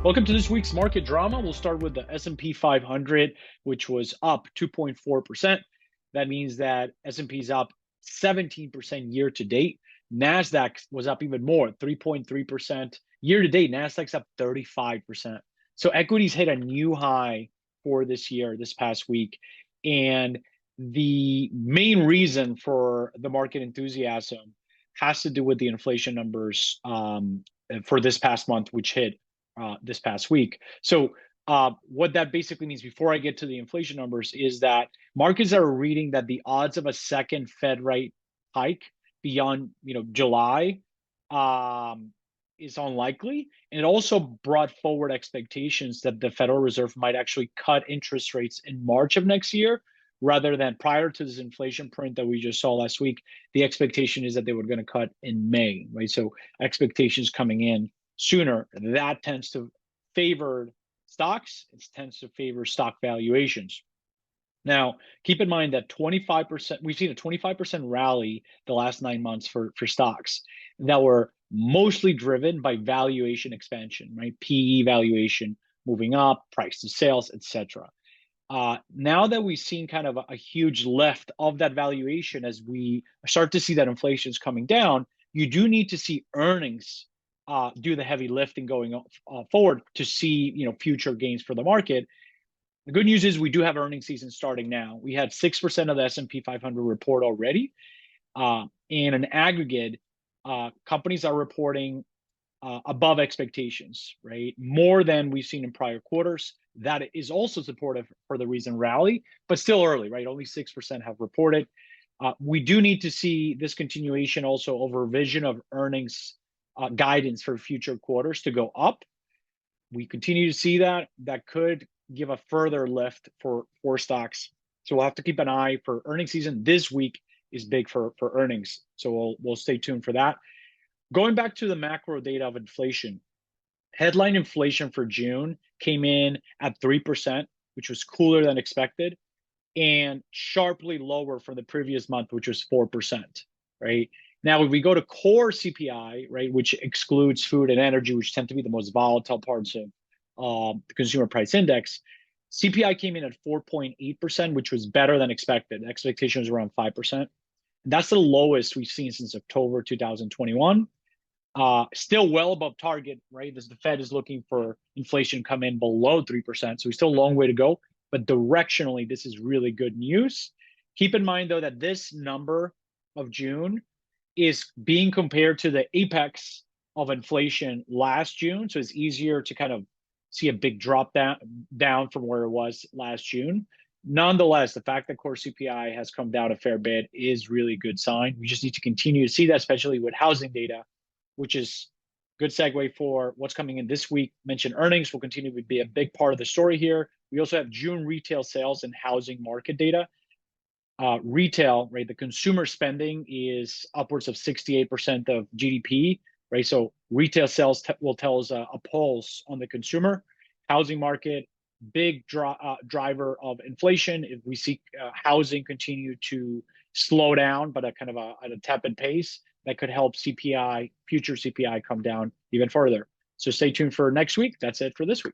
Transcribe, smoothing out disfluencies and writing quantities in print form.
Welcome to this week's market drama. We'll start with the S&P 500, which was up 2.4%. That means that S&P is up 17% year to date. NASDAQ was up even more, 3.3%. Year to date, NASDAQ's up 35%. So equities hit a new high for this year, this past week. And the main reason for the market enthusiasm has to do with the inflation numbers for this past month, which hit this past week. So what that basically means, before I get to the inflation numbers, is that markets are reading that the odds of a second Fed rate hike beyond July is unlikely. And it also brought forward expectations that the Federal Reserve might actually cut interest rates in March of next year, rather than prior to this inflation print that we just saw last week. The expectation is that they were going to cut in May, right? So expectations coming in sooner, that tends to favor stocks. It tends to favor stock valuations. Now, keep in mind that 25%, we've seen a 25% rally the last 9 months for stocks that were mostly driven by valuation expansion, right? PE valuation moving up, price to sales, etc. Now that we've seen kind of a huge lift of that valuation, as we start to see that inflation is coming down, you do need to see earnings do the heavy lifting going forward to see future gains for the market. The good news is we do have earnings season starting now. We had 6% of the S&P 500 report already. In an aggregate, companies are reporting above expectations, right? More than we've seen in prior quarters. That is also supportive for the recent rally, but still early, right? Only 6% have reported. We do need to see this continuation also of revision of earnings guidance for future quarters to go up. We continue to see that. That could give a further lift for stocks. So we'll have to keep an eye for earnings season. This week is big for earnings. So we'll stay tuned for that. Going back to the macro data of inflation, headline inflation for June came in at 3%, which was cooler than expected, and sharply lower from the previous month, which was 4%, right? Now, if we go to core CPI, right, which excludes food and energy, which tend to be the most volatile parts of the consumer price index, CPI came in at 4.8%, which was better than expected. The expectation was around 5%. That's the lowest we've seen since October 2021. Still well above target, right? The Fed is looking for inflation to come in below 3%. So we still a long way to go. But directionally, this is really good news. Keep in mind, though, that this number of June is being compared to the apex of inflation last June. So it's easier to kind of see a big drop down from where it was last June. Nonetheless, the fact that core CPI has come down a fair bit is really a good sign. We just need to continue to see that, especially with housing data, which is good segue for what's coming in this week. Mentioned earnings will continue to be a big part of the story here. We also have June retail sales and housing market data. Retail, right, the consumer spending is upwards of 68% of GDP, right? So retail sales will tell us a pulse on the consumer. Housing market, big driver of inflation. If we see housing continue to slow down, but at a tepid pace, that could help CPI, future CPI, come down even further. So stay tuned for next week. That's it for this week.